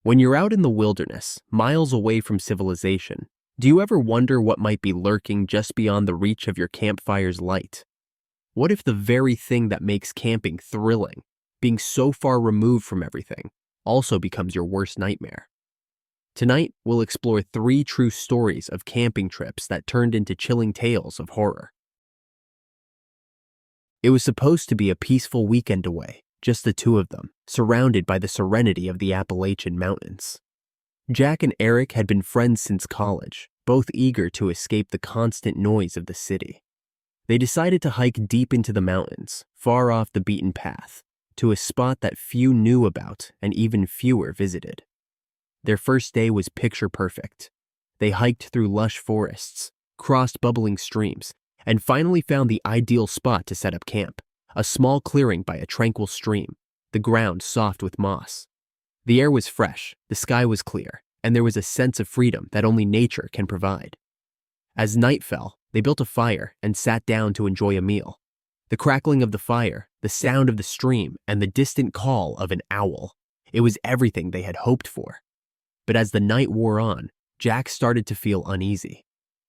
When you're out in the wilderness, miles away from civilization, do you ever wonder what might be lurking just beyond the reach of your campfire's light? What if the very thing that makes camping thrilling, being so far removed from everything, also becomes your worst nightmare? Tonight, we'll explore 3 true stories of camping trips that turned into chilling tales of horror. It was supposed to be a peaceful weekend away, just the 2 of them, surrounded by the serenity of the Appalachian Mountains. Jack and Eric had been friends since college, both eager to escape the constant noise of the city. They decided to hike deep into the mountains, far off the beaten path, to a spot that few knew about and even fewer visited. Their first day was picture perfect. They hiked through lush forests, crossed bubbling streams, and finally found the ideal spot to set up camp, a small clearing by a tranquil stream, the ground soft with moss. The air was fresh, the sky was clear, and there was a sense of freedom that only nature can provide. As night fell, they built a fire and sat down to enjoy a meal. The crackling of the fire, the sound of the stream, and the distant call of an owl. It was everything they had hoped for. But as the night wore on, Jack started to feel uneasy.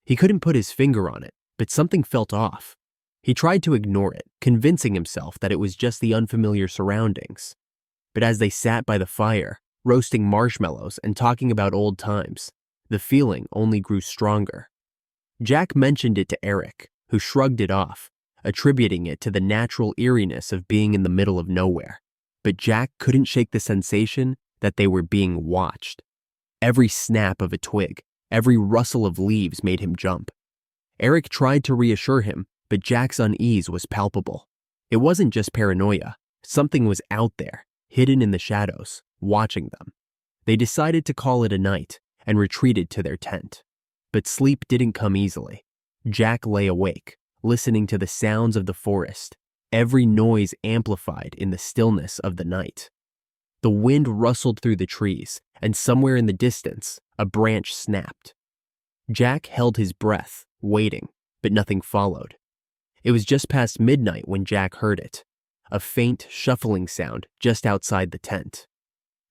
He couldn't put his finger on it, but something felt off. He tried to ignore it, convincing himself that it was just the unfamiliar surroundings. But as they sat by the fire, roasting marshmallows and talking about old times, the feeling only grew stronger. Jack mentioned it to Eric, who shrugged it off, attributing it to the natural eeriness of being in the middle of nowhere. But Jack couldn't shake the sensation that they were being watched. Every snap of a twig, every rustle of leaves made him jump. Eric tried to reassure him, but Jack's unease was palpable. It wasn't just paranoia. Something was out there, hidden in the shadows, watching them. They decided to call it a night and retreated to their tent. But sleep didn't come easily. Jack lay awake, listening to the sounds of the forest, every noise amplified in the stillness of the night. The wind rustled through the trees, and somewhere in the distance, a branch snapped. Jack held his breath, waiting, but nothing followed. It was just past midnight when Jack heard it, a faint, shuffling sound just outside the tent.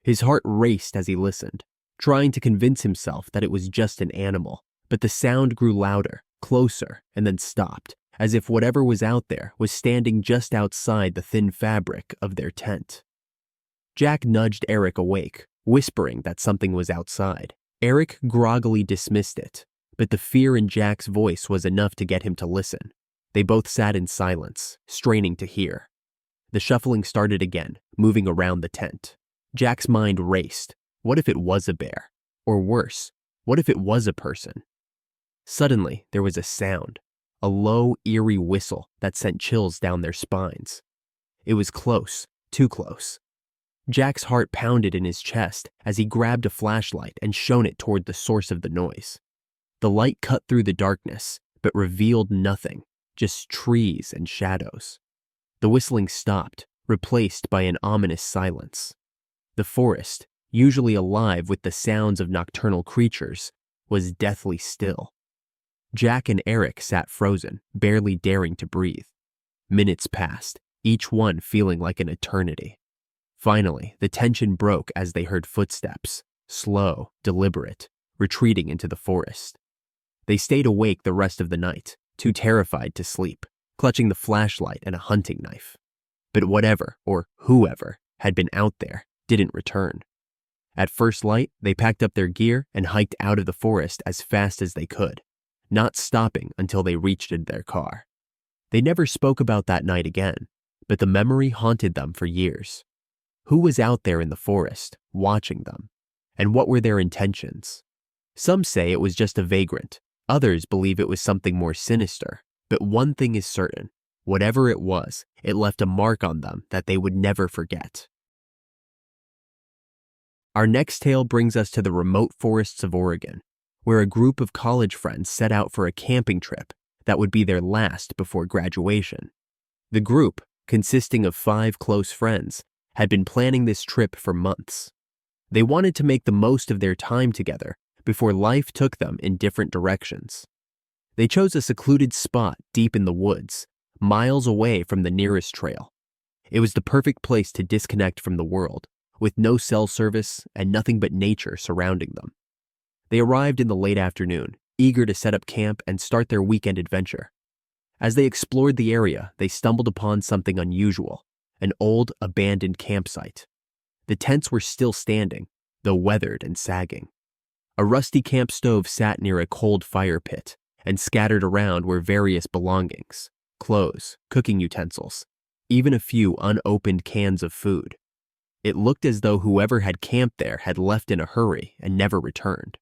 His heart raced as he listened, trying to convince himself that it was just an animal, but the sound grew louder, closer, and then stopped, as if whatever was out there was standing just outside the thin fabric of their tent. Jack nudged Eric awake, whispering that something was outside. Eric groggily dismissed it, but the fear in Jack's voice was enough to get him to listen. They both sat in silence, straining to hear. The shuffling started again, moving around the tent. Jack's mind raced. What if it was a bear? Or worse, what if it was a person? Suddenly, there was a sound, a low, eerie whistle that sent chills down their spines. It was close, too close. Jack's heart pounded in his chest as he grabbed a flashlight and shone it toward the source of the noise. The light cut through the darkness, but revealed nothing, just trees and shadows. The whistling stopped, replaced by an ominous silence. The forest, usually alive with the sounds of nocturnal creatures, was deathly still. Jack and Eric sat frozen, barely daring to breathe. Minutes passed, each one feeling like an eternity. Finally, the tension broke as they heard footsteps, slow, deliberate, retreating into the forest. They stayed awake the rest of the night, too terrified to sleep, clutching the flashlight and a hunting knife. But whatever, or whoever, had been out there didn't return. At first light, they packed up their gear and hiked out of the forest as fast as they could, not stopping until they reached their car. They never spoke about that night again, but the memory haunted them for years. Who was out there in the forest, watching them? And what were their intentions? Some say it was just a vagrant. Others believe it was something more sinister. But one thing is certain. Whatever it was, it left a mark on them that they would never forget. Our next tale brings us to the remote forests of Oregon, where a group of college friends set out for a camping trip that would be their last before graduation. The group, consisting of 5 close friends, had been planning this trip for months. They wanted to make the most of their time together before life took them in different directions. They chose a secluded spot deep in the woods, miles away from the nearest trail. It was the perfect place to disconnect from the world, with no cell service and nothing but nature surrounding them. They arrived in the late afternoon, eager to set up camp and start their weekend adventure. As they explored the area, they stumbled upon something unusual, an old, abandoned campsite. The tents were still standing, though weathered and sagging. A rusty camp stove sat near a cold fire pit, and scattered around were various belongings, clothes, cooking utensils, even a few unopened cans of food. It looked as though whoever had camped there had left in a hurry and never returned.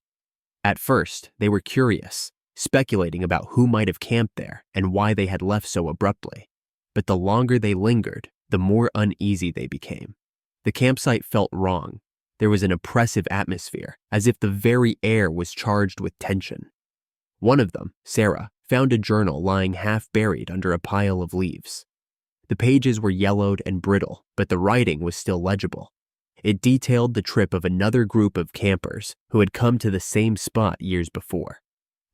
At first, they were curious, speculating about who might have camped there and why they had left so abruptly. But the longer they lingered, the more uneasy they became. The campsite felt wrong. There was an oppressive atmosphere, as if the very air was charged with tension. One of them, Sarah, found a journal lying half buried under a pile of leaves. The pages were yellowed and brittle, but the writing was still legible. It detailed the trip of another group of campers who had come to the same spot years before.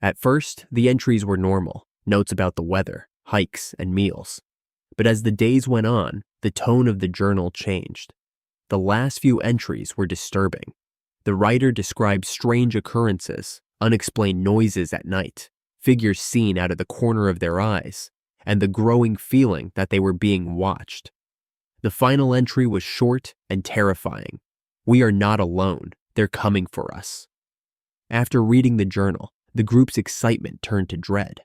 At first, the entries were normal, notes about the weather, hikes, and meals. But as the days went on, the tone of the journal changed. The last few entries were disturbing. The writer described strange occurrences, unexplained noises at night, figures seen out of the corner of their eyes, and the growing feeling that they were being watched. The final entry was short and terrifying. "We are not alone. They're coming for us." After reading the journal, the group's excitement turned to dread.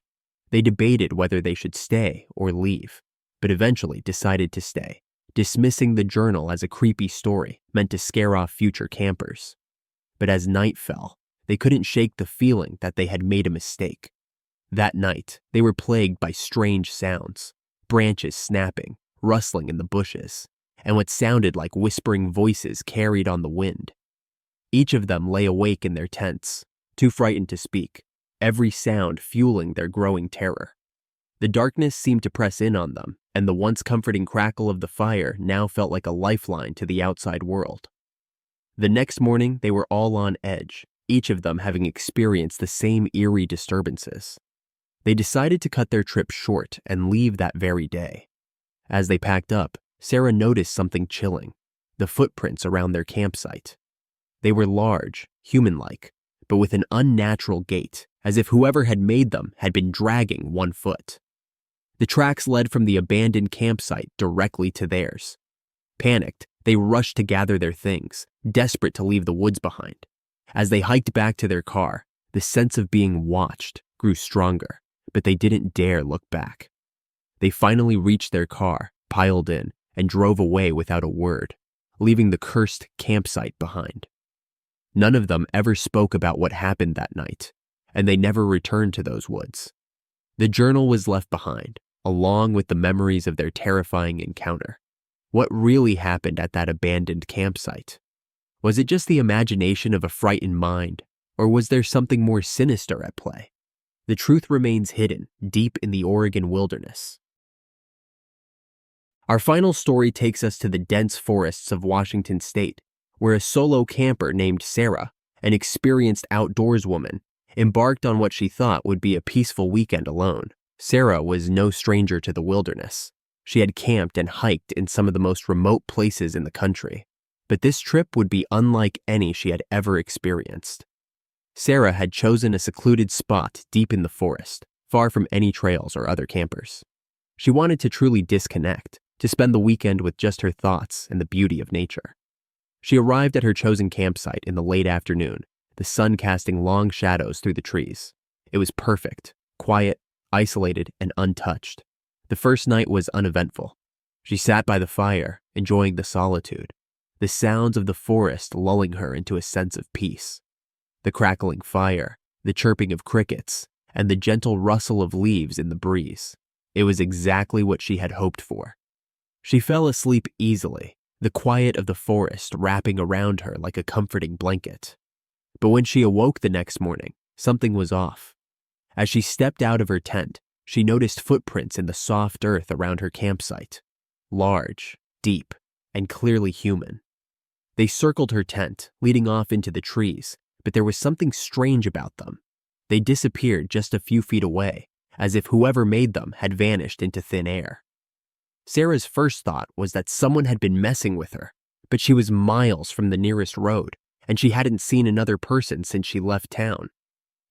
They debated whether they should stay or leave, but eventually decided to stay, dismissing the journal as a creepy story meant to scare off future campers. But as night fell, they couldn't shake the feeling that they had made a mistake. That night, they were plagued by strange sounds, branches snapping, rustling in the bushes, and what sounded like whispering voices carried on the wind. Each of them lay awake in their tents, too frightened to speak, every sound fueling their growing terror. The darkness seemed to press in on them, and the once comforting crackle of the fire now felt like a lifeline to the outside world. The next morning, they were all on edge, each of them having experienced the same eerie disturbances. They decided to cut their trip short and leave that very day. As they packed up, Sarah noticed something chilling: the footprints around their campsite. They were large, human-like, but with an unnatural gait, as if whoever had made them had been dragging one foot. The tracks led from the abandoned campsite directly to theirs. Panicked, they rushed to gather their things, desperate to leave the woods behind. As they hiked back to their car, the sense of being watched grew stronger, but they didn't dare look back. They finally reached their car, piled in, and drove away without a word, leaving the cursed campsite behind. None of them ever spoke about what happened that night, and they never returned to those woods. The journal was left behind, along with the memories of their terrifying encounter. What really happened at that abandoned campsite? Was it just the imagination of a frightened mind, or was there something more sinister at play? The truth remains hidden deep in the Oregon wilderness. Our final story takes us to the dense forests of Washington state, where a solo camper named Sarah, an experienced outdoors woman, embarked on what she thought would be a peaceful weekend alone. Sarah was no stranger to the wilderness. She had camped and hiked in some of the most remote places in the country, but this trip would be unlike any she had ever experienced. Sarah had chosen a secluded spot deep in the forest, far from any trails or other campers. She wanted to truly disconnect, to spend the weekend with just her thoughts and the beauty of nature. She arrived at her chosen campsite in the late afternoon, the sun casting long shadows through the trees. It was perfect, quiet, isolated, and untouched. The first night was uneventful. She sat by the fire, enjoying the solitude, the sounds of the forest lulling her into a sense of peace. The crackling fire, the chirping of crickets, and the gentle rustle of leaves in the breeze. It was exactly what she had hoped for. She fell asleep easily, the quiet of the forest wrapping around her like a comforting blanket. But when she awoke the next morning, something was off. As she stepped out of her tent, she noticed footprints in the soft earth around her campsite. Large, deep, and clearly human. They circled her tent, leading off into the trees, but there was something strange about them. They disappeared just a few feet away, as if whoever made them had vanished into thin air. Sarah's first thought was that someone had been messing with her, but she was miles from the nearest road, and she hadn't seen another person since she left town.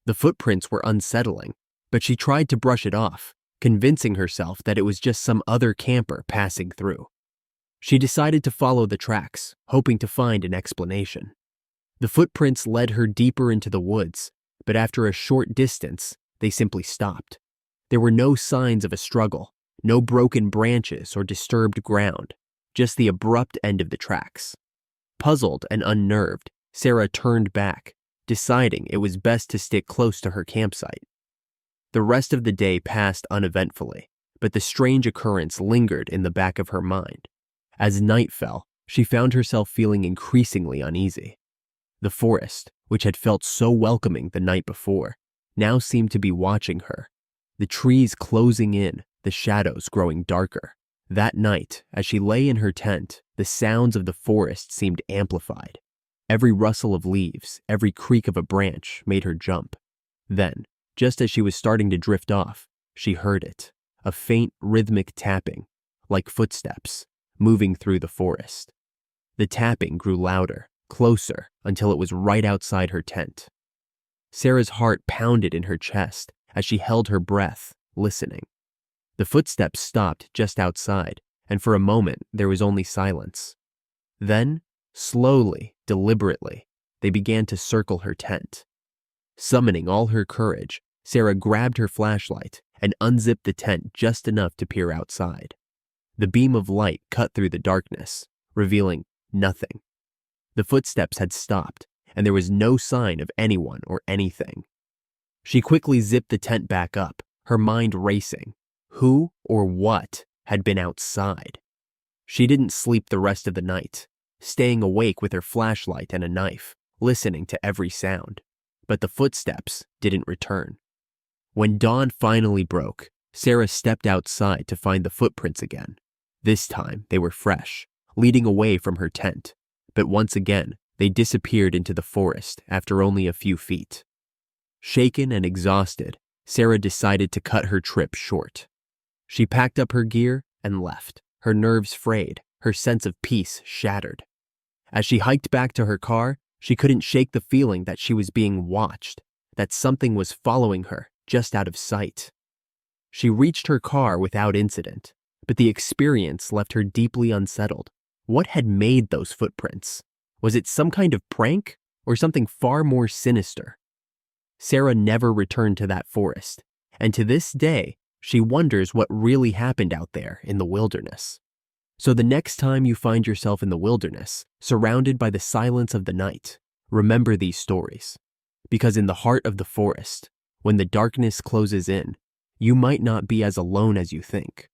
The footprints were unsettling, but she tried to brush it off, convincing herself that it was just some other camper passing through. She decided to follow the tracks, hoping to find an explanation. The footprints led her deeper into the woods, but after a short distance, they simply stopped. There were no signs of a struggle, no broken branches or disturbed ground, just the abrupt end of the tracks. Puzzled and unnerved, Sarah turned back, deciding it was best to stick close to her campsite. The rest of the day passed uneventfully, but the strange occurrence lingered in the back of her mind. As night fell, she found herself feeling increasingly uneasy. The forest, which had felt so welcoming the night before, now seemed to be watching her. The trees closing in, the shadows growing darker. That night, as she lay in her tent, the sounds of the forest seemed amplified. Every rustle of leaves, every creak of a branch made her jump. Then, just as she was starting to drift off, she heard it, a faint rhythmic tapping, like footsteps, moving through the forest. The tapping grew louder, closer, until it was right outside her tent. Sarah's heart pounded in her chest as she held her breath, listening. The footsteps stopped just outside, and for a moment there was only silence. Then, slowly, deliberately, they began to circle her tent. Summoning all her courage, Sarah grabbed her flashlight and unzipped the tent just enough to peer outside. The beam of light cut through the darkness, revealing nothing. The footsteps had stopped, and there was no sign of anyone or anything. She quickly zipped the tent back up, her mind racing. Who or what had been outside? She didn't sleep the rest of the night, staying awake with her flashlight and a knife, listening to every sound. But the footsteps didn't return. When dawn finally broke, Sarah stepped outside to find the footprints again. This time they were fresh, leading away from her tent, but once again they disappeared into the forest after only a few feet. Shaken and exhausted, Sarah decided to cut her trip short. She packed up her gear and left, her nerves frayed, her sense of peace shattered. As she hiked back to her car, she couldn't shake the feeling that she was being watched, that something was following her just out of sight. She reached her car without incident, but the experience left her deeply unsettled. What had made those footprints? Was it some kind of prank or something far more sinister? Sarah never returned to that forest, and to this day, she wonders what really happened out there in the wilderness. So the next time you find yourself in the wilderness, surrounded by the silence of the night, remember these stories. Because in the heart of the forest, when the darkness closes in, you might not be as alone as you think.